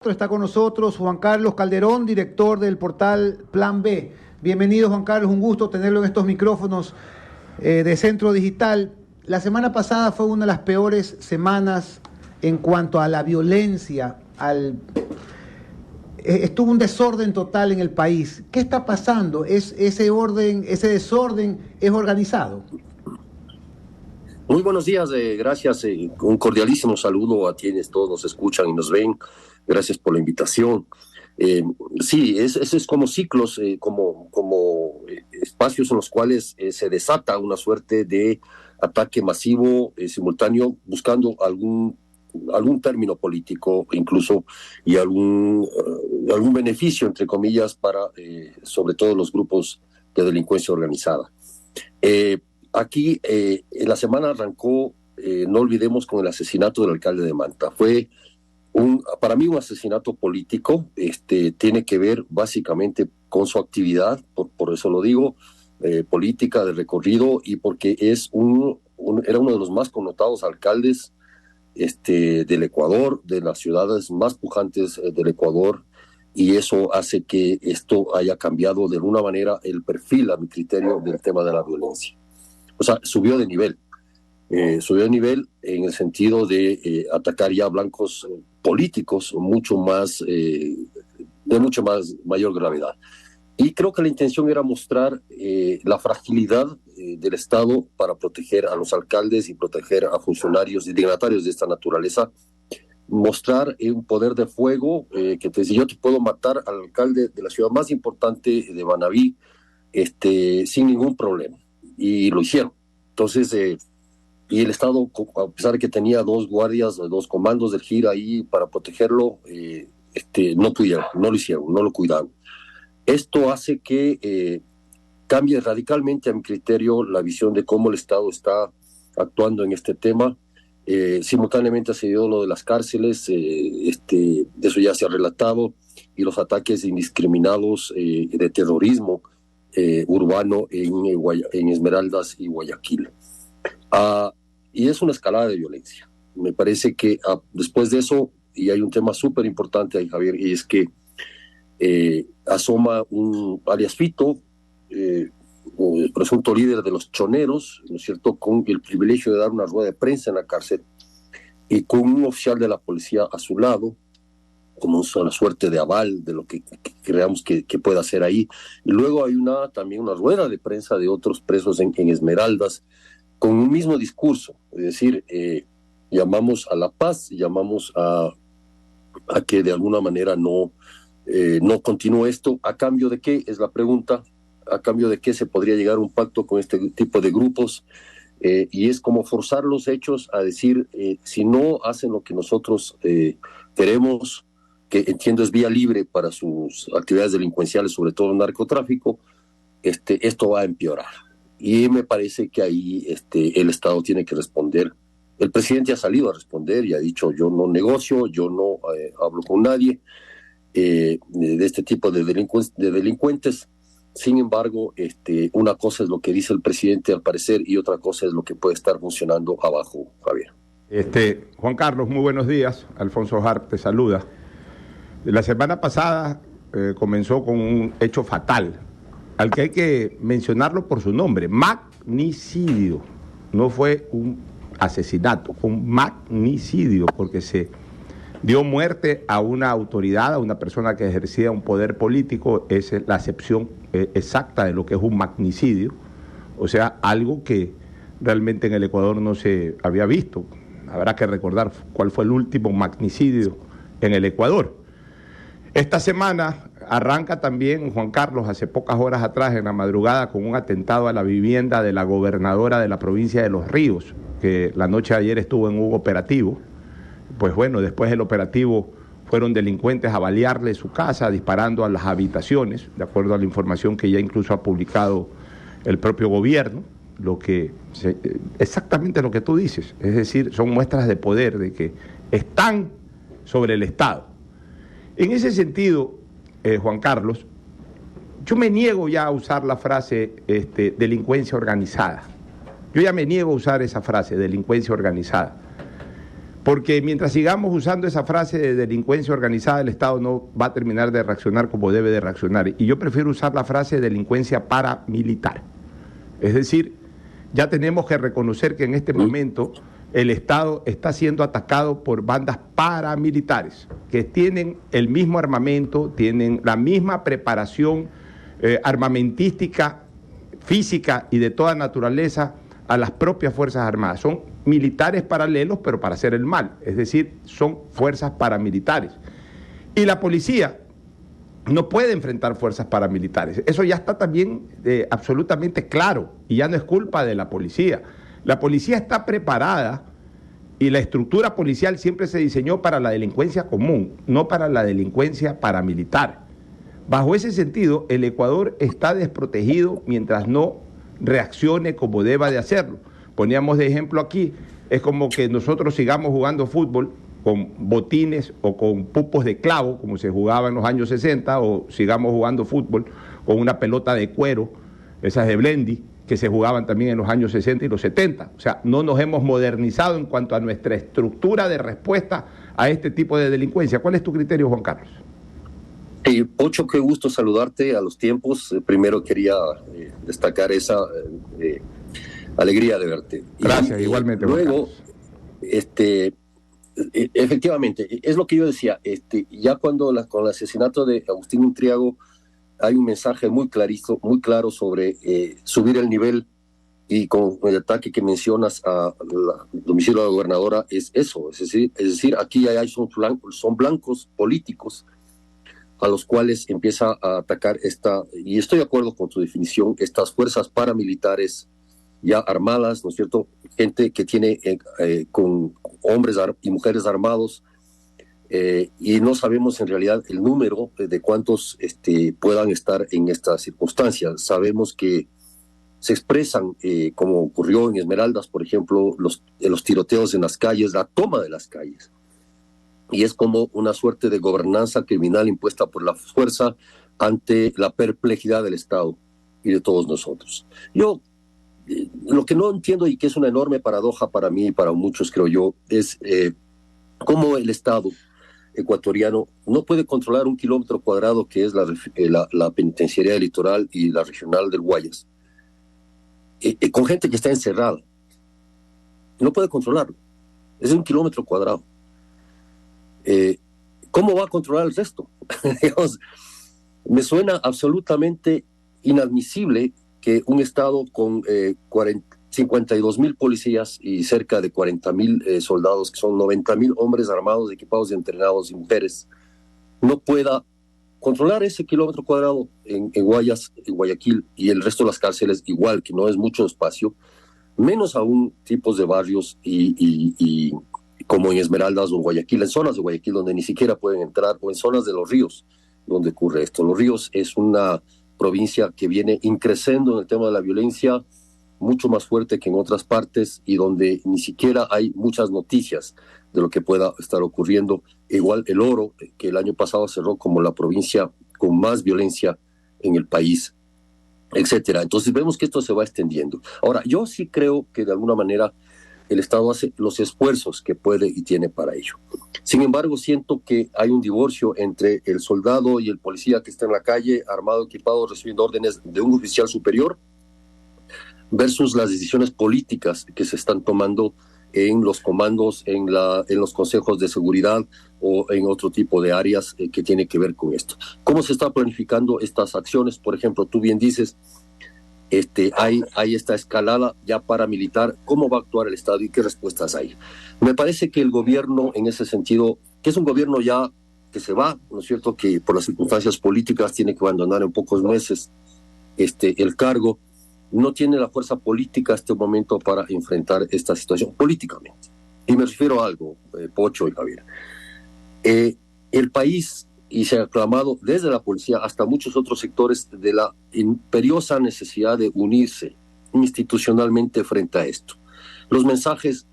Está con nosotros Juan Carlos Calderón, director del portal Plan B. Bienvenido, Juan Carlos, un gusto tenerlo en estos micrófonos de Centro Digital. La semana pasada fue una de las peores semanas en cuanto a la violencia. Estuvo un desorden total en el país. ¿Qué está pasando? ¿Ese desorden es organizado? Muy buenos días, gracias. Un cordialísimo saludo a quienes todos nos escuchan y nos ven. Gracias por la invitación. Sí, eso es como ciclos, como espacios en los cuales se desata una suerte de ataque masivo, simultáneo, buscando algún término político incluso y algún beneficio, entre comillas, para sobre todo los grupos de delincuencia organizada. Aquí la semana arrancó, no olvidemos, con el asesinato del alcalde de Manta. Fue para mí un asesinato político. Tiene que ver básicamente con su actividad, por eso lo digo, política de recorrido, y porque era uno de los más connotados alcaldes del Ecuador, de las ciudades más pujantes del Ecuador, y eso hace que esto haya cambiado de alguna manera el perfil, a mi criterio, del tema de la violencia. O sea, subió de nivel en el sentido de atacar ya blancos políticos de mayor gravedad. Y creo que la intención era mostrar la fragilidad del Estado para proteger a los alcaldes y proteger a funcionarios y dignatarios de esta naturaleza. Mostrar un poder de fuego que te dice: yo te puedo matar al alcalde de la ciudad más importante de Manabí sin ningún problema. Y lo hicieron. Entonces, y el Estado, a pesar de que tenía dos comandos del GIR ahí para protegerlo, no pudieron, no lo hicieron, no lo cuidaron. Esto hace que cambie radicalmente, a mi criterio, la visión de cómo el Estado está actuando en este tema. Simultáneamente se dio lo de las cárceles, eso ya se ha relatado, y los ataques indiscriminados de terrorismo urbano en Esmeraldas y Guayaquil. Y es una escalada de violencia. Me parece que después de eso, y hay un tema súper importante ahí, Javier, y es que asoma un alias Fito, el presunto líder de los choneros, ¿no es cierto?, con el privilegio de dar una rueda de prensa en la cárcel y con un oficial de la policía a su lado, como una suerte de aval de lo que creamos que pueda hacer ahí. Y luego hay también una rueda de prensa de otros presos en Esmeraldas, con un mismo discurso, es decir, llamamos a la paz, llamamos a que de alguna manera no continúe esto. ¿A cambio de qué? Es la pregunta. ¿A cambio de qué se podría llegar a un pacto con este tipo de grupos? Y es como forzar los hechos a decir, si no hacen lo que nosotros queremos, que entiendo es vía libre para sus actividades delincuenciales, sobre todo el narcotráfico, esto va a empeorar. Y me parece que ahí el Estado tiene que responder. El presidente ha salido a responder y ha dicho: yo no negocio, yo no hablo con nadie de este tipo de delincuentes. Sin embargo, una cosa es lo que dice el presidente, al parecer, y otra cosa es lo que puede estar funcionando abajo, Javier. Juan Carlos, muy buenos días. Alfonso Harp te saluda. La semana pasada comenzó con un hecho fatal, al que hay que mencionarlo por su nombre: magnicidio. No fue un asesinato, fue un magnicidio, porque se dio muerte a una autoridad, a una persona que ejercía un poder político. Esa es la acepción exacta de lo que es un magnicidio, o sea, algo que realmente en el Ecuador no se había visto. Habrá que recordar cuál fue el último magnicidio en el Ecuador. Esta semana arranca también, Juan Carlos, hace pocas horas atrás, en la madrugada, con un atentado a la vivienda de la gobernadora de la provincia de Los Ríos, que la noche de ayer estuvo en un operativo. Pues bueno, después del operativo fueron delincuentes a balearle su casa, disparando a las habitaciones, de acuerdo a la información que ya incluso ha publicado el propio gobierno, exactamente lo que tú dices, es decir, son muestras de poder, de que están sobre el Estado. En ese sentido, Juan Carlos, yo me niego ya a usar la frase delincuencia organizada. Yo ya me niego a usar esa frase, delincuencia organizada. Porque mientras sigamos usando esa frase de delincuencia organizada, el Estado no va a terminar de reaccionar como debe de reaccionar. Y yo prefiero usar la frase de delincuencia paramilitar. Es decir, ya tenemos que reconocer que en este momento el Estado está siendo atacado por bandas paramilitares, que tienen el mismo armamento, tienen la misma preparación armamentística, física y de toda naturaleza a las propias Fuerzas Armadas. Son militares paralelos, pero para hacer el mal, es decir, son fuerzas paramilitares. Y la policía no puede enfrentar fuerzas paramilitares. Eso ya está también absolutamente claro y ya no es culpa de la policía. La policía está preparada y la estructura policial siempre se diseñó para la delincuencia común, no para la delincuencia paramilitar. Bajo ese sentido, el Ecuador está desprotegido mientras no reaccione como deba de hacerlo. Poníamos de ejemplo aquí, es como que nosotros sigamos jugando fútbol con botines o con pupos de clavo, como se jugaba en los años 60, o sigamos jugando fútbol con una pelota de cuero, esas de Blendy, que se jugaban también en los años 60 y los 70. O sea, no nos hemos modernizado en cuanto a nuestra estructura de respuesta a este tipo de delincuencia. ¿Cuál es tu criterio, Juan Carlos? Pocho, qué gusto saludarte a los tiempos. Primero quería destacar esa alegría de verte. Gracias, igualmente. Luego, efectivamente, es lo que yo decía, ya cuando con el asesinato de Agustín Untriago hay un mensaje muy claro sobre subir el nivel, y con el ataque que mencionas al domicilio de la gobernadora es eso, es decir, aquí son blancos políticos a los cuales empieza a atacar y estoy de acuerdo con tu definición, estas fuerzas paramilitares ya armadas, ¿no es cierto? Gente que tiene con hombres y mujeres armados, y no sabemos en realidad el número de cuántos puedan estar en estas circunstancias. Sabemos que se expresan, como ocurrió en Esmeraldas, por ejemplo, los tiroteos en las calles, la toma de las calles. Y es como una suerte de gobernanza criminal impuesta por la fuerza ante la perplejidad del Estado y de todos nosotros. Yo, lo que no entiendo, y que es una enorme paradoja para mí y para muchos, creo yo, es cómo el Estado ecuatoriano no puede controlar 1 kilómetro cuadrado, que es la penitenciaría del Litoral y la regional del Guayas, con gente que está encerrada. No puede controlarlo. Es 1 kilómetro cuadrado. ¿Cómo va a controlar el resto? Digamos, me suena absolutamente inadmisible que un Estado con 52,000 policías y cerca de 40,000 soldados, que son 90,000 hombres armados, equipados y entrenados, y mujeres, no pueda controlar ese kilómetro cuadrado en Guayas, en Guayaquil, y el resto de las cárceles igual, que no es mucho espacio, menos aún tipos de barrios y como en Esmeraldas o en Guayaquil, en zonas de Guayaquil donde ni siquiera pueden entrar, o en zonas de Los Ríos donde ocurre esto. Los Ríos es una provincia que viene increciendo en el tema de la violencia mucho más fuerte que en otras partes, y donde ni siquiera hay muchas noticias de lo que pueda estar ocurriendo. Igual el Oro, que el año pasado cerró como la provincia con más violencia en el país, etcétera. Entonces vemos que esto se va extendiendo. Ahora, yo sí creo que de alguna manera el Estado hace los esfuerzos que puede y tiene para ello. Sin embargo, siento que hay un divorcio entre el soldado y el policía que está en la calle, armado, equipado, recibiendo órdenes de un oficial superior, versus las decisiones políticas que se están tomando en los comandos, en los consejos de seguridad o en otro tipo de áreas que tiene que ver con esto. ¿Cómo se está planificando estas acciones? Por ejemplo, tú bien dices, hay esta escalada ya paramilitar. ¿Cómo va a actuar el Estado y qué respuestas hay? Me parece que el gobierno, en ese sentido, que es un gobierno ya que se va, ¿no es cierto?, que por las circunstancias políticas tiene que abandonar en pocos meses el cargo, no tiene la fuerza política hasta este momento para enfrentar esta situación políticamente. Y me refiero a algo, Pocho y Javier. El país, y se ha clamado desde la policía hasta muchos otros sectores, de la imperiosa necesidad de unirse institucionalmente frente a esto. Los mensajes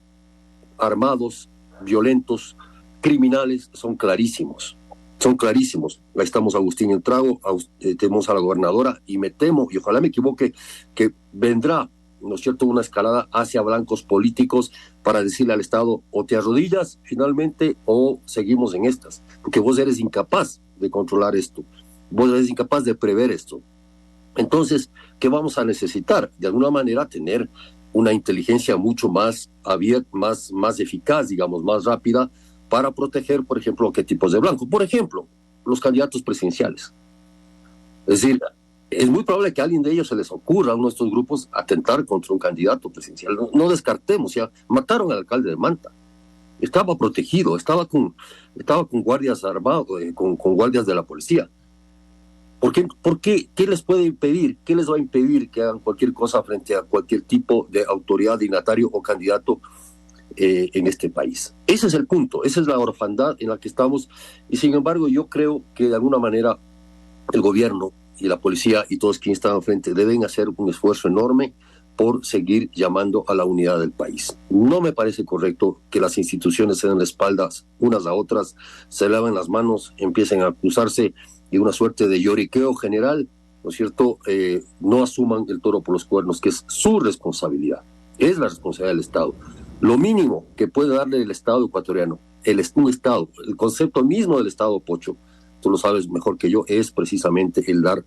armados, violentos, criminales son clarísimos. Son clarísimos. Ahí estamos Agustín Untriago, tenemos a la gobernadora, y me temo, y ojalá me equivoque, que vendrá ¿no es cierto?, una escalada hacia blancos políticos para decirle al Estado, o te arrodillas finalmente o seguimos en estas, porque vos eres incapaz de controlar esto, vos eres incapaz de prever esto. Entonces, ¿qué vamos a necesitar? De alguna manera tener una inteligencia mucho más abierta, más eficaz, digamos, más rápida, para proteger, por ejemplo, qué tipos de blancos. Por ejemplo, los candidatos presidenciales. Es decir, es muy probable que a alguien de ellos se les ocurra, a uno de estos grupos, atentar contra un candidato presidencial. No descartemos, ya mataron al alcalde de Manta. Estaba protegido, estaba con guardias armados, con guardias de la policía. ¿Por qué? ¿Qué les puede impedir? ¿Qué les va a impedir que hagan cualquier cosa frente a cualquier tipo de autoridad, dignatario o candidato en este país? Ese es el punto, esa es la orfandad en la que estamos. Y sin embargo, yo creo que de alguna manera el gobierno y la policía y todos quienes están al frente deben hacer un esfuerzo enorme por seguir llamando a la unidad del país. No me parece correcto que las instituciones se den las espaldas unas a otras, se laven las manos, empiecen a acusarse y una suerte de lloriqueo general, ¿no es cierto?, no asuman el toro por los cuernos, que es su responsabilidad, es la responsabilidad del Estado. Lo mínimo que puede darle el Estado ecuatoriano, un Estado, el concepto mismo del Estado, Pocho, tú lo sabes mejor que yo, es precisamente el dar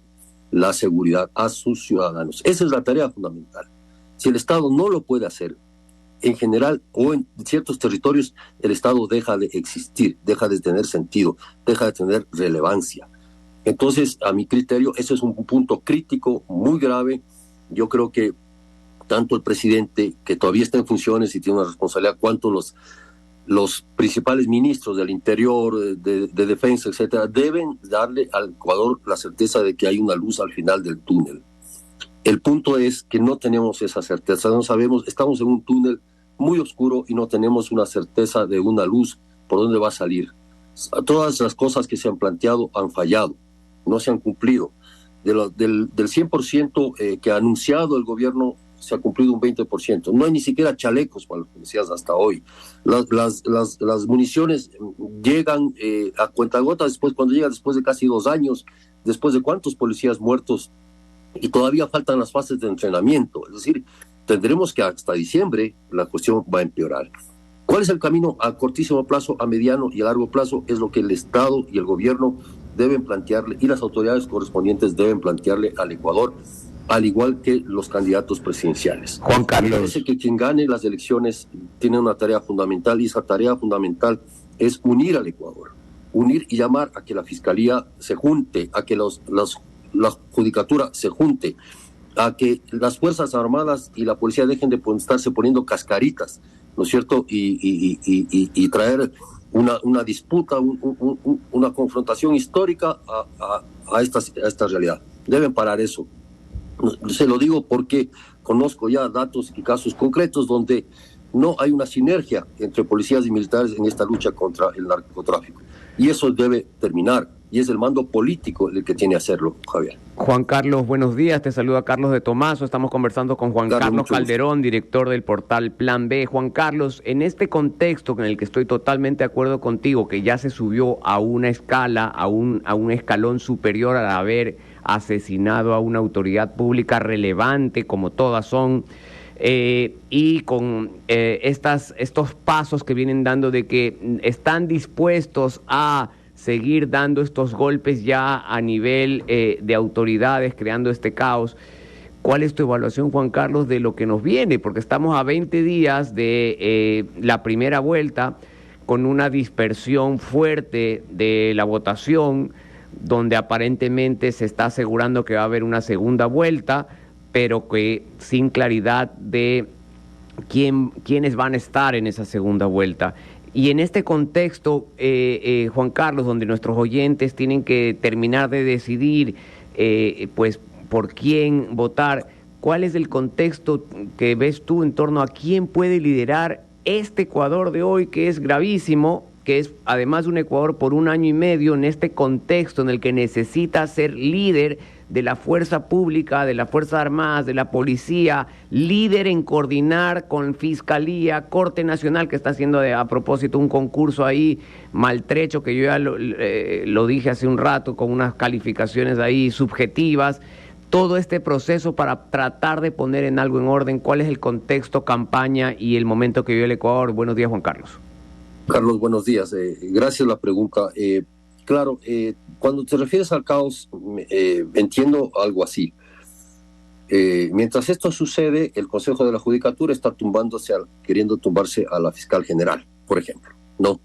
la seguridad a sus ciudadanos. Esa es la tarea fundamental. Si el Estado no lo puede hacer, en general o en ciertos territorios, el Estado deja de existir, deja de tener sentido, deja de tener relevancia. Entonces, a mi criterio, ese es un punto crítico, muy grave. Yo creo que tanto el presidente, que todavía está en funciones y tiene una responsabilidad, cuanto los principales ministros del Interior, de Defensa, etcétera, deben darle al Ecuador la certeza de que hay una luz al final del túnel. El punto es que no tenemos esa certeza, no sabemos, estamos en un túnel muy oscuro y no tenemos una certeza de una luz por dónde va a salir. Todas las cosas que se han planteado han fallado, no se han cumplido. Del 100% que ha anunciado el gobierno, se ha cumplido un 20%. No hay ni siquiera chalecos para los policías hasta hoy. Las municiones llegan a cuentagotas cuando llegan después de casi 2 años, después de cuántos policías muertos, y todavía faltan las fases de entrenamiento. Es decir, tendremos que hasta diciembre la cuestión va a empeorar. ¿Cuál es el camino a cortísimo plazo, a mediano y a largo plazo? Es lo que el Estado y el gobierno deben plantearle, y las autoridades correspondientes deben plantearle al Ecuador, al igual que los candidatos presidenciales. Juan Carlos. Me parece que quien gane las elecciones tiene una tarea fundamental, y esa tarea fundamental es unir al Ecuador, unir y llamar a que la Fiscalía se junte, a que la Judicatura se junte, a que las Fuerzas Armadas y la Policía dejen de estarse poniendo cascaritas, ¿no es cierto?, y traer una disputa, una confrontación histórica a esta realidad. Deben parar eso. Se lo digo porque conozco ya datos y casos concretos donde no hay una sinergia entre policías y militares en esta lucha contra el narcotráfico. Y eso debe terminar. Y es el mando político el que tiene que hacerlo, Javier. Juan Carlos, buenos días. Te saluda Carlos de Tomaso. Estamos conversando con Juan Carlos Calderón, director del portal Plan B. Juan Carlos, en este contexto en el que estoy totalmente de acuerdo contigo, que ya se subió a una escala, a un escalón superior al haber asesinado a una autoridad pública relevante, como todas son, y con estos pasos que vienen dando de que están dispuestos a seguir dando estos golpes ya a nivel de autoridades, creando este caos. ¿Cuál es tu evaluación, Juan Carlos, de lo que nos viene? Porque estamos a 20 días de la primera vuelta, con una dispersión fuerte de la votación, donde aparentemente se está asegurando que va a haber una segunda vuelta, pero que sin claridad de quiénes van a estar en esa segunda vuelta. Y en este contexto, Juan Carlos, donde nuestros oyentes tienen que terminar de decidir pues por quién votar, ¿cuál es el contexto que ves tú en torno a quién puede liderar este Ecuador de hoy, que es gravísimo, que es además un Ecuador por 1 año y medio, en este contexto en el que necesita ser líder de la fuerza pública, de las Fuerzas Armadas, de la policía, líder en coordinar con Fiscalía, Corte Nacional, que está haciendo a propósito un concurso ahí maltrecho, que yo ya lo dije hace un rato, con unas calificaciones ahí subjetivas, todo este proceso para tratar de poner en algo en orden? ¿Cuál es el contexto, campaña y el momento que vive el Ecuador? Buenos días, Juan Carlos. Carlos, buenos días. Gracias la pregunta. Claro, cuando te refieres al caos, entiendo algo así. Mientras esto sucede, el Consejo de la Judicatura está queriendo tumbarse a la fiscal general, por ejemplo. No.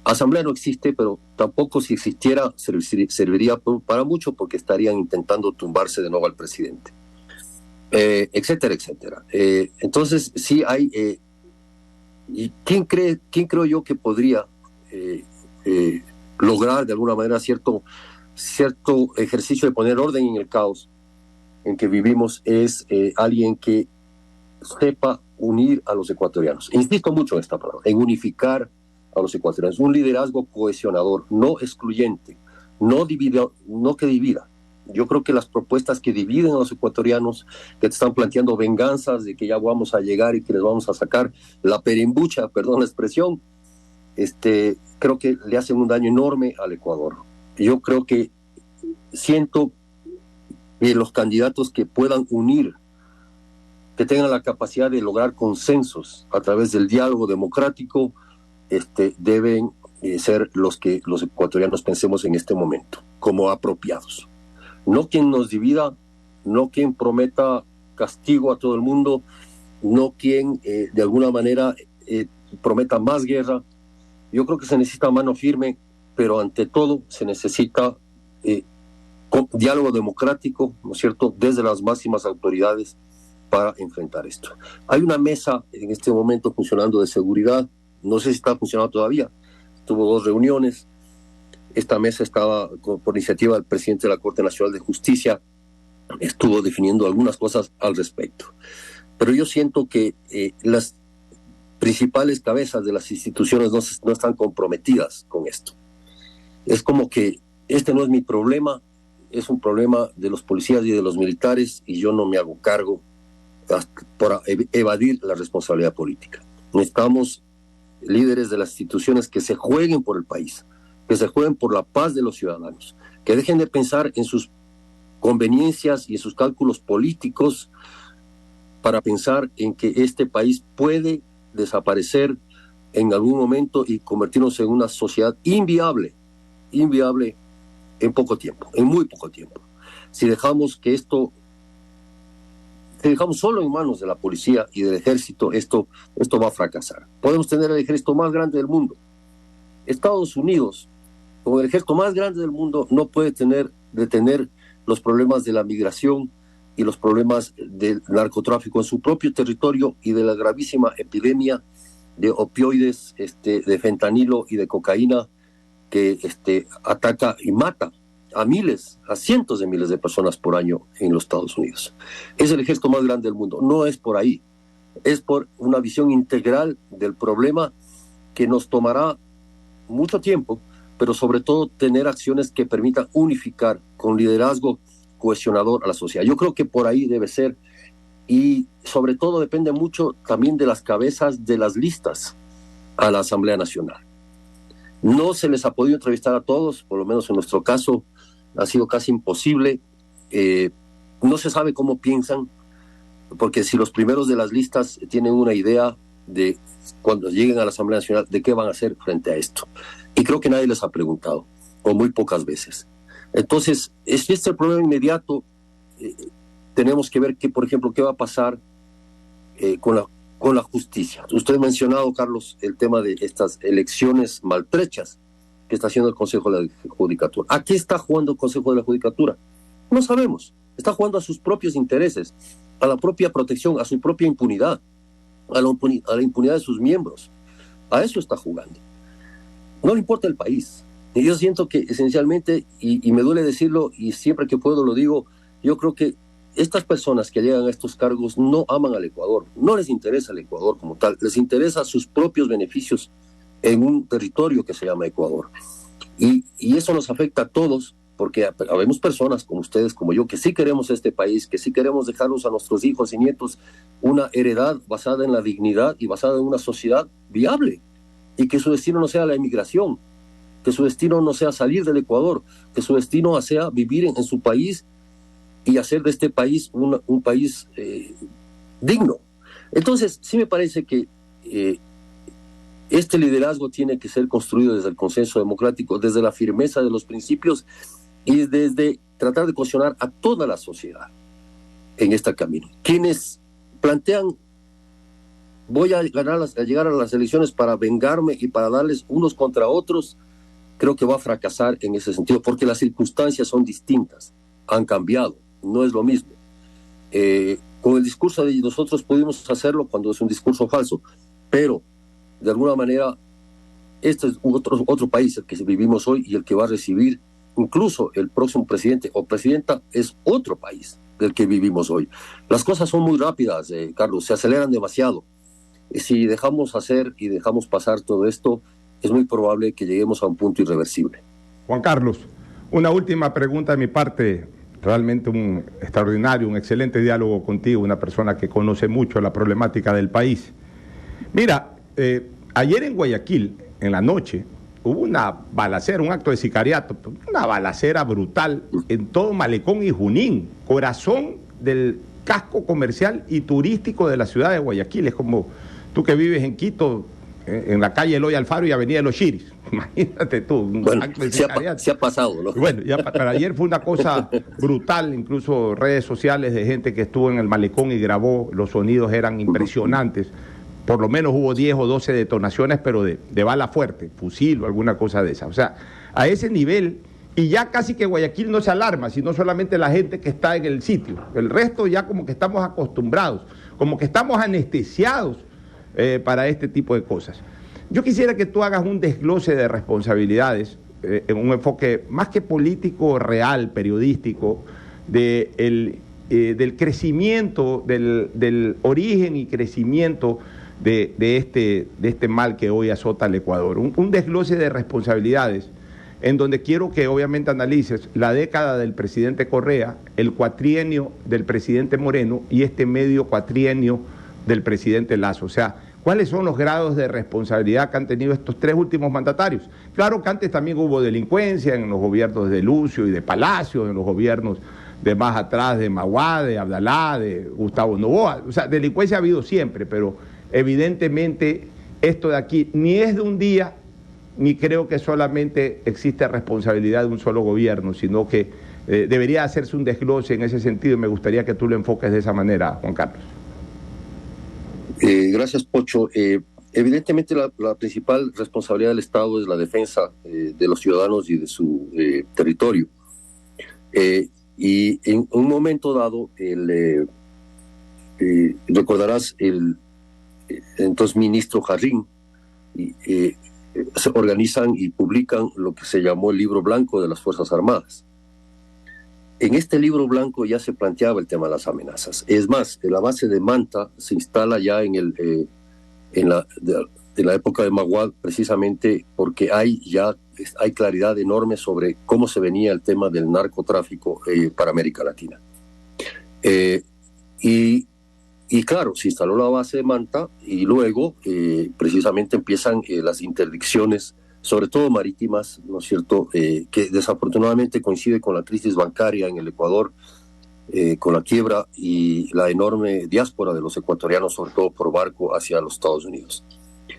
Asamblea no existe, pero tampoco si existiera serviría para mucho, porque estarían intentando tumbarse de nuevo al presidente, etcétera, etcétera. Entonces, sí hay... ¿Y quién creo yo que podría lograr de alguna manera cierto ejercicio de poner orden en el caos en que vivimos? Es alguien que sepa unir a los ecuatorianos. Insisto mucho en esta palabra, en unificar a los ecuatorianos. Un liderazgo cohesionador, no excluyente, no que divida. Yo creo que las propuestas que dividen a los ecuatorianos, que te están planteando venganzas de que ya vamos a llegar y que les vamos a sacar la perimbucha, perdón la expresión, creo que le hacen un daño enorme al Ecuador. Yo creo que siento que los candidatos que puedan unir, que tengan la capacidad de lograr consensos a través del diálogo democrático, deben ser los que los ecuatorianos pensemos en este momento como apropiados. No quien nos divida, no quien prometa castigo a todo el mundo, no quien de alguna manera prometa más guerra. Yo creo que se necesita mano firme, pero ante todo se necesita diálogo democrático, ¿no es cierto?, desde las máximas autoridades para enfrentar esto. Hay una mesa en este momento funcionando de seguridad, no sé si está funcionando todavía, tuvo 2 reuniones. Esta mesa estaba por iniciativa del presidente de la Corte Nacional de Justicia, estuvo definiendo algunas cosas al respecto. Pero yo siento que las principales cabezas de las instituciones no están comprometidas con esto. Es como que este no es mi problema, es un problema de los policías y de los militares, y yo no me hago cargo por evadir la responsabilidad política. Necesitamos líderes de las instituciones que se jueguen por el país, que se jueguen por la paz de los ciudadanos, que dejen de pensar en sus conveniencias y en sus cálculos políticos para pensar en que este país puede desaparecer en algún momento y convertirnos en una sociedad inviable en poco tiempo, en muy poco tiempo. Si dejamos solo en manos de la policía y del ejército, esto va a fracasar. Podemos tener el ejército más grande del mundo. Estados Unidos, como el ejército más grande del mundo, no puede detener los problemas de la migración y los problemas del narcotráfico en su propio territorio y de la gravísima epidemia de opioides, de fentanilo y de cocaína que ataca y mata a cientos de miles de personas por año en los Estados Unidos. Es el ejército más grande del mundo. No es por ahí. Es por una visión integral del problema que nos tomará mucho tiempo, pero sobre todo tener acciones que permitan unificar con liderazgo cohesionador a la sociedad. Yo creo que por ahí debe ser, y sobre todo depende mucho también de las cabezas de las listas a la Asamblea Nacional. No se les ha podido entrevistar a todos, por lo menos en nuestro caso ha sido casi imposible. No se sabe cómo piensan, porque si los primeros de las listas tienen una idea de cuando lleguen a la Asamblea Nacional de qué van a hacer frente a esto. Y creo que nadie les ha preguntado, o muy pocas veces. Entonces, este es el problema inmediato. Tenemos que ver, por ejemplo, qué va a pasar con la justicia. Usted ha mencionado, Carlos, el tema de estas elecciones maltrechas que está haciendo el Consejo de la Judicatura. ¿A qué está jugando el Consejo de la Judicatura? No sabemos. Está jugando a sus propios intereses, a la propia protección, a su propia impunidad, a la impunidad de sus miembros. A eso está jugando. No le importa el país. Y yo siento que esencialmente, y me duele decirlo, y siempre que puedo lo digo, yo creo que estas personas que llegan a estos cargos no aman al Ecuador, no les interesa el Ecuador como tal, les interesa sus propios beneficios en un territorio que se llama Ecuador. Y eso nos afecta a todos, porque habemos personas como ustedes, como yo, que sí queremos este país, que sí queremos dejarnos a nuestros hijos y nietos una heredad basada en la dignidad y basada en una sociedad viable, y que su destino no sea la emigración, que su destino no sea salir del Ecuador, que su destino sea vivir en su país y hacer de este país un país digno. Entonces, sí me parece que este liderazgo tiene que ser construido desde el consenso democrático, desde la firmeza de los principios y desde tratar de cohesionar a toda la sociedad en este camino. Quienes plantean voy a llegar a las elecciones para vengarme y para darles unos contra otros, creo que va a fracasar en ese sentido, porque las circunstancias son distintas, han cambiado, no es lo mismo. Con el discurso de nosotros pudimos hacerlo cuando es un discurso falso, pero de alguna manera este es otro país el que vivimos hoy, y el que va a recibir incluso el próximo presidente o presidenta es otro país del que vivimos hoy. Las cosas son muy rápidas, Carlos, se aceleran demasiado. Si dejamos hacer y dejamos pasar todo esto, es muy probable que lleguemos a un punto irreversible. Juan Carlos, una última pregunta de mi parte. Realmente un extraordinario, un excelente diálogo contigo, una persona que conoce mucho la problemática del país. Mira, ayer en Guayaquil, en la noche, hubo una balacera, un acto de sicariato, una balacera brutal en todo Malecón y Junín, corazón del casco comercial y turístico de la ciudad de Guayaquil. Es como tú que vives en Quito, en la calle Eloy Alfaro y Avenida Los Chiris. Imagínate tú. Bueno, se ha pasado, ¿no? Bueno, pero ayer fue una cosa brutal, incluso redes sociales de gente que estuvo en el Malecón y grabó, los sonidos eran impresionantes. Por lo menos hubo 10 o 12 detonaciones, pero de bala fuerte, fusil o alguna cosa de esa. O sea, a ese nivel, y ya casi que Guayaquil no se alarma, sino solamente la gente que está en el sitio. El resto ya como que estamos acostumbrados, como que estamos anestesiados para este tipo de cosas. Yo quisiera que tú hagas un desglose de responsabilidades, en un enfoque más que político, real, periodístico, del crecimiento, del origen y crecimiento de este mal que hoy azota al Ecuador. Un desglose de responsabilidades en donde quiero que obviamente analices la década del presidente Correa, el cuatrienio del presidente Moreno y este medio cuatrienio del presidente Lasso. O sea, ¿cuáles son los grados de responsabilidad que han tenido estos tres últimos mandatarios? Claro que antes también hubo delincuencia en los gobiernos de Lucio y de Palacio, en los gobiernos de más atrás de Maguá, de Abdalá, de Gustavo Noboa. O sea, delincuencia ha habido siempre, pero evidentemente esto de aquí ni es de un día, ni creo que solamente existe responsabilidad de un solo gobierno, sino que debería hacerse un desglose en ese sentido, y me gustaría que tú lo enfoques de esa manera, Juan Carlos. Gracias, Pocho. Evidentemente la principal responsabilidad del Estado es la defensa de los ciudadanos y de su territorio. Y en un momento dado, recordarás, el entonces ministro Jarrín se organizan y publican lo que se llamó el Libro Blanco de las Fuerzas Armadas. En este libro blanco ya se planteaba el tema de las amenazas. Es más, la base de Manta se instala ya en la época de Maguad, precisamente porque hay claridad enorme sobre cómo se venía el tema del narcotráfico para América Latina. Y claro, se instaló la base de Manta y luego precisamente empiezan las interdicciones, sobre todo marítimas, ¿no es cierto?, que desafortunadamente coincide con la crisis bancaria en el Ecuador, con la quiebra y la enorme diáspora de los ecuatorianos, sobre todo por barco, hacia los Estados Unidos.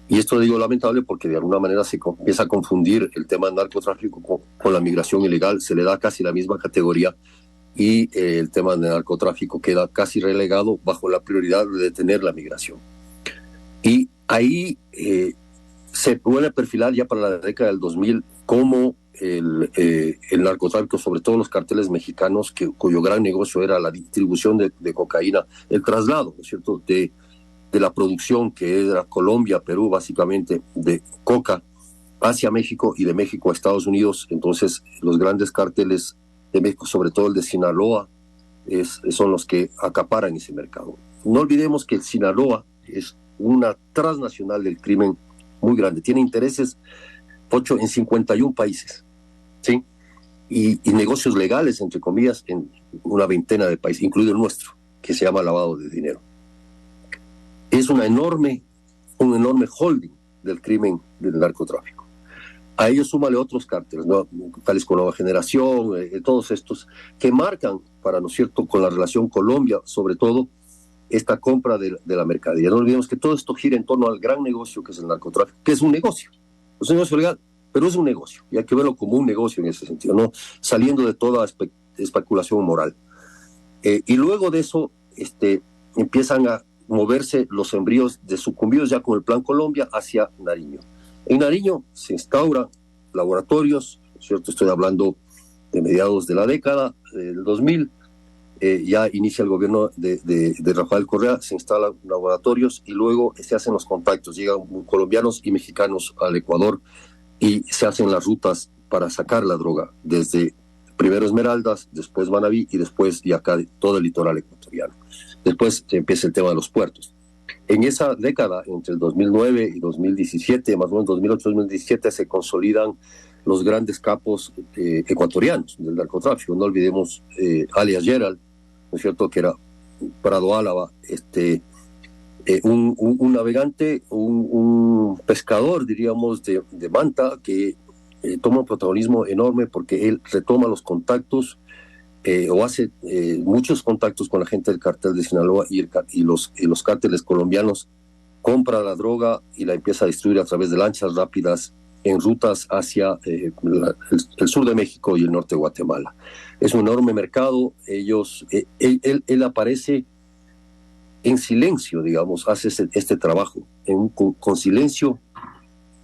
Y esto digo lamentable porque de alguna manera se empieza a confundir el tema del narcotráfico con la migración ilegal, se le da casi la misma categoría, y el tema del narcotráfico queda casi relegado bajo la prioridad de detener la migración. Y ahí se vuelve a perfilar ya para la década del 2000 como el narcotráfico, sobre todo los carteles mexicanos, cuyo gran negocio era la distribución de cocaína, el traslado, ¿no es cierto?, de la producción que era Colombia, Perú, básicamente, de coca hacia México y de México a Estados Unidos. Entonces, los grandes carteles de México, sobre todo el de Sinaloa, son los que acaparan ese mercado. No olvidemos que el Sinaloa es una transnacional del crimen muy grande. Tiene intereses, Pocho, en 51 países, ¿sí? Y negocios legales, entre comillas, en una veintena de países, incluido el nuestro, que se llama lavado de dinero. Es un enorme holding del crimen del narcotráfico. A ellos súmale otros cárteles, ¿no? Tales con Nueva Generación, todos estos que marcan para, ¿no es cierto?, con la relación Colombia, sobre todo, esta compra de la mercadería. No olvidemos que todo esto gira en torno al gran negocio que es el narcotráfico, que es un negocio legal, pero es un negocio, y hay que verlo como un negocio en ese sentido, ¿no? Saliendo de toda especulación moral. Y luego de eso empiezan a moverse los embrios de sucumbidos ya con el Plan Colombia hacia Nariño. En Nariño se instauran laboratorios, ¿cierto? Estoy hablando de mediados de la década del 2000, ya inicia el gobierno de Rafael Correa, se instalan laboratorios y luego se hacen los contactos, llegan colombianos y mexicanos al Ecuador y se hacen las rutas para sacar la droga, desde primero Esmeraldas, después Manabí y después y acá todo el litoral ecuatoriano. Después se empieza el tema de los puertos. En esa década, entre el 2009 y 2017, más o menos 2008-2017, se consolidan los grandes capos ecuatorianos del narcotráfico. No olvidemos alias Gerald, ¿no es cierto?, que era Prado Álava, un navegante, un pescador, diríamos, de Manta, que toma un protagonismo enorme porque él retoma los contactos o hace muchos contactos con la gente del cartel de Sinaloa y los cárteles colombianos, compra la droga y la empieza a distribuir a través de lanchas rápidas en rutas hacia el sur de México y el norte de Guatemala. Es un enorme mercado. Él aparece en silencio, digamos, hace este trabajo, con silencio,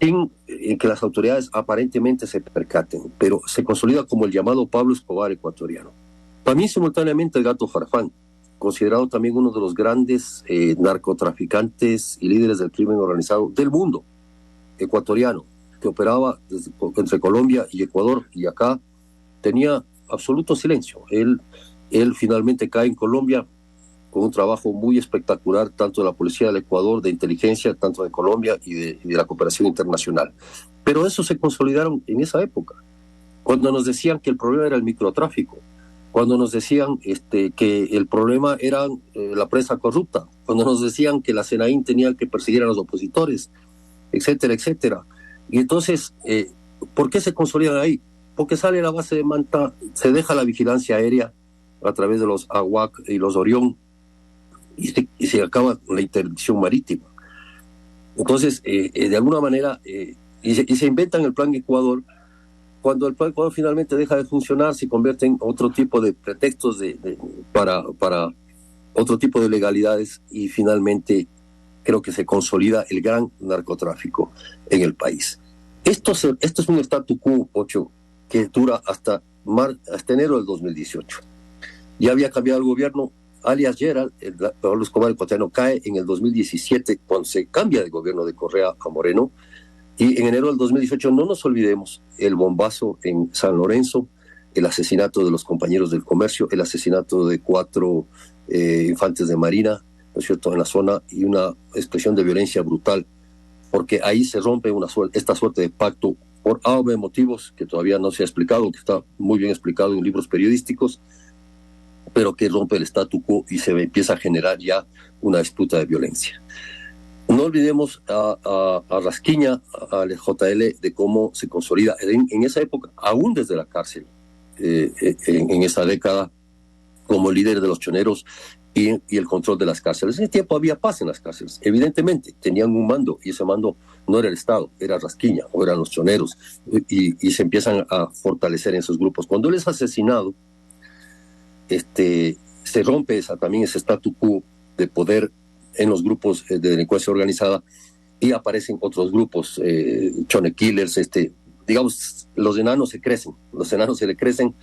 en que las autoridades aparentemente se percaten, pero se consolida como el llamado Pablo Escobar ecuatoriano. También simultáneamente el Gato Farfán, considerado también uno de los grandes narcotraficantes y líderes del crimen organizado del mundo ecuatoriano, que operaba entre Colombia y Ecuador, y acá tenía absoluto silencio. Él finalmente cae en Colombia con un trabajo muy espectacular, tanto de la policía del Ecuador, de inteligencia, tanto de Colombia y de la cooperación internacional. Pero eso se consolidaron en esa época, cuando nos decían que el problema era el microtráfico, cuando nos decían que el problema era la prensa corrupta, cuando nos decían que la SENAIN tenía que perseguir a los opositores, etcétera, etcétera. Y entonces, ¿por qué se consolidan ahí? Porque sale la base de Manta, se deja la vigilancia aérea a través de los AWAC y los Orión, y se acaba con la interdicción marítima. Entonces, de alguna manera, y se inventan el Plan Ecuador. Cuando el Plan Ecuador finalmente deja de funcionar, se convierte en otro tipo de pretextos para otro tipo de legalidades, y finalmente creo que se consolida el gran narcotráfico en el país. Esto es un statu quo, Pocho, que dura hasta enero del 2018. Ya había cambiado el gobierno, alias Gerald, el Pablo Escobar ecuatoriano cae en el 2017, cuando se cambia de gobierno de Correa a Moreno, y en enero del 2018, no nos olvidemos, el bombazo en San Lorenzo, el asesinato de los compañeros del comercio, el asesinato de 4 infantes de Marina, ¿no es cierto?, en la zona, y una expresión de violencia brutal, porque ahí se rompe esta suerte de pacto por de motivos que todavía no se ha explicado, que está muy bien explicado en libros periodísticos, pero que rompe el statu quo y se empieza a generar ya una disputa de violencia. No olvidemos a Rasquiña, al JL, de cómo se consolida en esa época, aún desde la cárcel, en esa década, como líder de los choneros y el control de las cárceles. En ese tiempo había paz en las cárceles, evidentemente, tenían un mando, y ese mando no era el Estado, era Rasquiña o eran los choneros, y se empiezan a fortalecer en esos grupos. Cuando él es asesinado, se rompe también ese statu quo de poder en los grupos de delincuencia organizada, y aparecen otros grupos, Chone Killers, digamos, los enanos se le crecen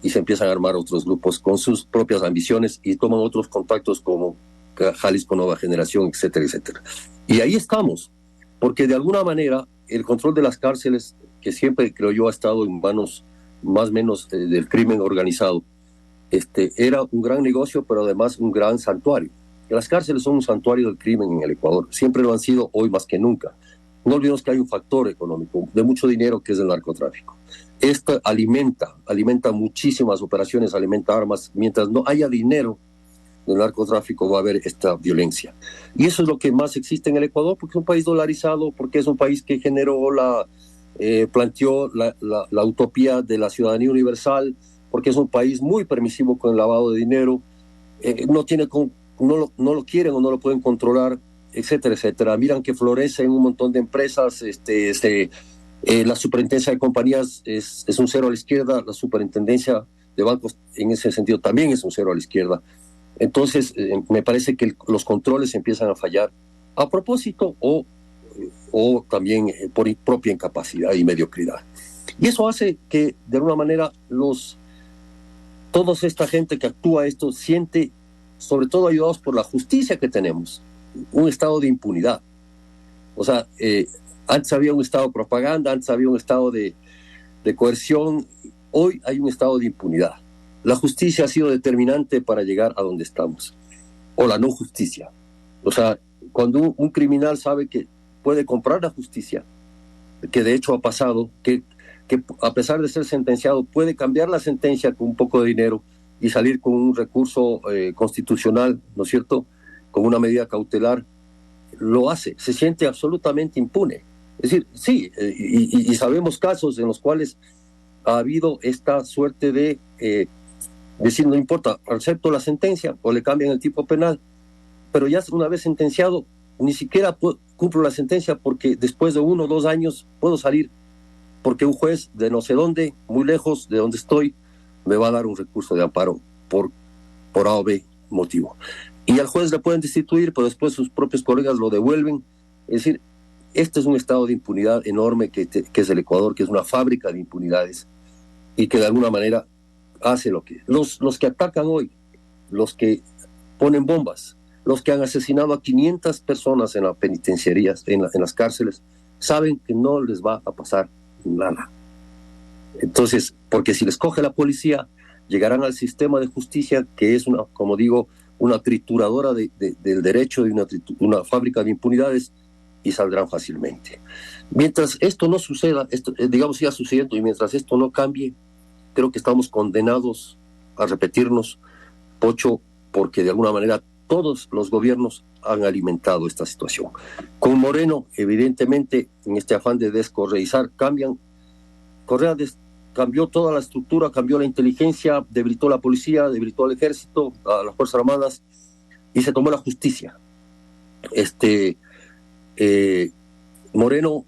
y se empiezan a armar otros grupos con sus propias ambiciones y toman otros contactos como Jalisco Nueva Generación, etcétera, etcétera. Y ahí estamos, porque de alguna manera el control de las cárceles, que siempre creo yo ha estado en manos más o menos del crimen organizado, era un gran negocio, pero además un gran santuario. Las cárceles son un santuario del crimen en el Ecuador, siempre lo han sido, hoy más que nunca. No olvidemos que hay un factor económico de mucho dinero, que es el narcotráfico. Esto alimenta muchísimas operaciones, alimenta armas. Mientras no haya dinero del narcotráfico, va a haber esta violencia. Y eso es lo que más existe en el Ecuador, porque es un país dolarizado, porque es un país que generó planteó la utopía de la ciudadanía universal, porque es un país muy permisivo con el lavado de dinero, no lo quieren o no lo pueden controlar, etcétera, etcétera. Miran que florecen un montón de empresas, la superintendencia de compañías es un cero a la izquierda, la superintendencia de bancos en ese sentido también es un cero a la izquierda. Entonces, me parece que los controles empiezan a fallar a propósito o también por propia incapacidad y mediocridad. Y eso hace que, de alguna manera, toda esta gente que actúa esto siente, sobre todo ayudados por la justicia que tenemos, un estado de impunidad. O sea, antes había un estado de propaganda, antes había un estado de coerción, hoy hay un estado de impunidad. La justicia ha sido determinante para llegar a donde estamos, o la no justicia. O sea, cuando un criminal sabe que puede comprar la justicia, que de hecho ha pasado, que a pesar de ser sentenciado puede cambiar la sentencia con un poco de dinero y salir con un recurso constitucional, ¿no es cierto?, con una medida cautelar, lo hace, se siente absolutamente impune. Es decir, sí, y sabemos casos en los cuales ha habido esta suerte de decir, no importa, acepto la sentencia o le cambian el tipo penal, pero ya una vez sentenciado, ni siquiera cumplo la sentencia porque después de 1 o 2 años puedo salir porque un juez de no sé dónde, muy lejos de donde estoy, me va a dar un recurso de amparo por A o B motivo. Y al juez le pueden destituir, pero después sus propios colegas lo devuelven. Es decir, este es un estado de impunidad enorme que es el Ecuador, que es una fábrica de impunidades y que de alguna manera hace lo que... Los que atacan hoy, los que ponen bombas, los que han asesinado a 500 personas en las penitenciarías, en las cárceles, saben que no les va a pasar nada. Entonces, porque si les coge la policía, llegarán al sistema de justicia, que es como digo, una trituradora del derecho y una fábrica de impunidades, y saldrán fácilmente. Mientras esto no suceda, digamos siga sucediendo, y mientras esto no cambie, creo que estamos condenados a repetirnos, Pocho, porque de alguna manera todos los gobiernos han alimentado esta situación. Con Moreno, evidentemente, en este afán de descorreizar, Correa cambió toda la estructura, cambió la inteligencia, debilitó la policía, debilitó al ejército, a las Fuerzas Armadas, y se tomó la justicia. Moreno,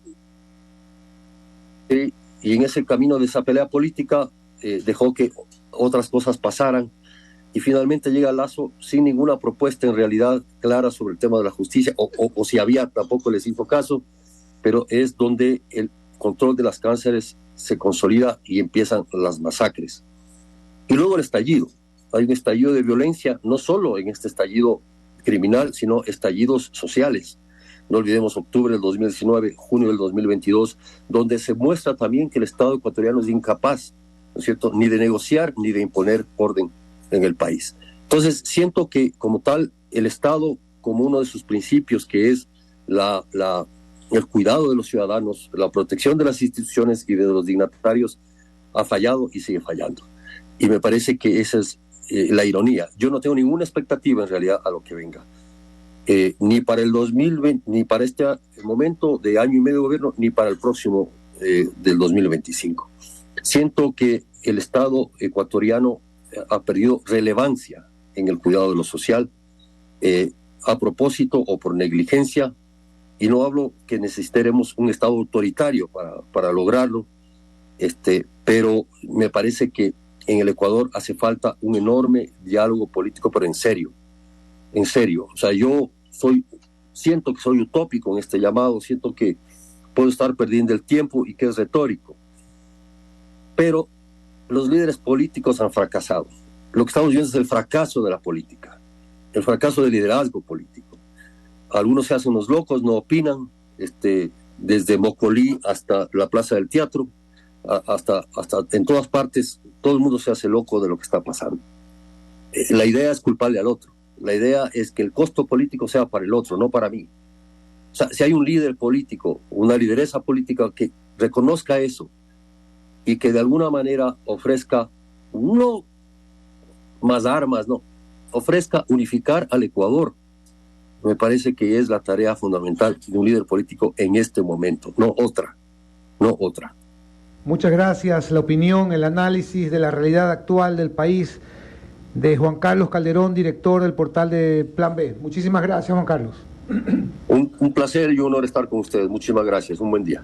y en ese camino de esa pelea política, dejó que otras cosas pasaran, y finalmente llega Lasso sin ninguna propuesta en realidad clara sobre el tema de la justicia, o si había, tampoco les hizo caso, pero es donde el control de las cárceles se consolida y empiezan las masacres. Y luego el estallido. Hay un estallido de violencia, no solo en este estallido criminal, sino estallidos sociales. No olvidemos octubre del 2019, junio del 2022, donde se muestra también que el Estado ecuatoriano es incapaz, ¿no es cierto?, ni de negociar ni de imponer orden en el país. Entonces, siento que como tal, el Estado, como uno de sus principios, que es el cuidado de los ciudadanos, la protección de las instituciones y de los dignatarios, ha fallado y sigue fallando. Y me parece que esa es la ironía. Yo no tengo ninguna expectativa en realidad a lo que venga. Ni para el 2020, ni para este momento de año y medio de gobierno, ni para el próximo del 2025. Siento que el Estado ecuatoriano ha perdido relevancia en el cuidado de lo social, a propósito o por negligencia, y no hablo que necesitaremos un Estado autoritario para lograrlo, pero me parece que en el Ecuador hace falta un enorme diálogo político, pero en serio. O sea, yo siento que soy utópico en este llamado, siento que puedo estar perdiendo el tiempo y que es retórico, pero los líderes políticos han fracasado. Lo que estamos viendo es el fracaso de la política, el fracaso del liderazgo político. Algunos se hacen los locos, no opinan, desde Mocolí hasta la Plaza del Teatro, hasta en todas partes, todo el mundo se hace loco de lo que está pasando. La idea es culparle al otro. La idea es que el costo político sea para el otro, no para mí. O sea, si hay un líder político, una lideresa política que reconozca eso y que de alguna manera ofrezca, no más armas, no, ofrezca unificar al Ecuador, me parece que es la tarea fundamental de un líder político en este momento, no otra. no otra. Muchas gracias. La opinión, el análisis de la realidad actual del país de Juan Carlos Calderón, director del portal de Plan B. Muchísimas gracias, Juan Carlos. Un placer y un honor estar con ustedes. Muchísimas gracias. Un buen día.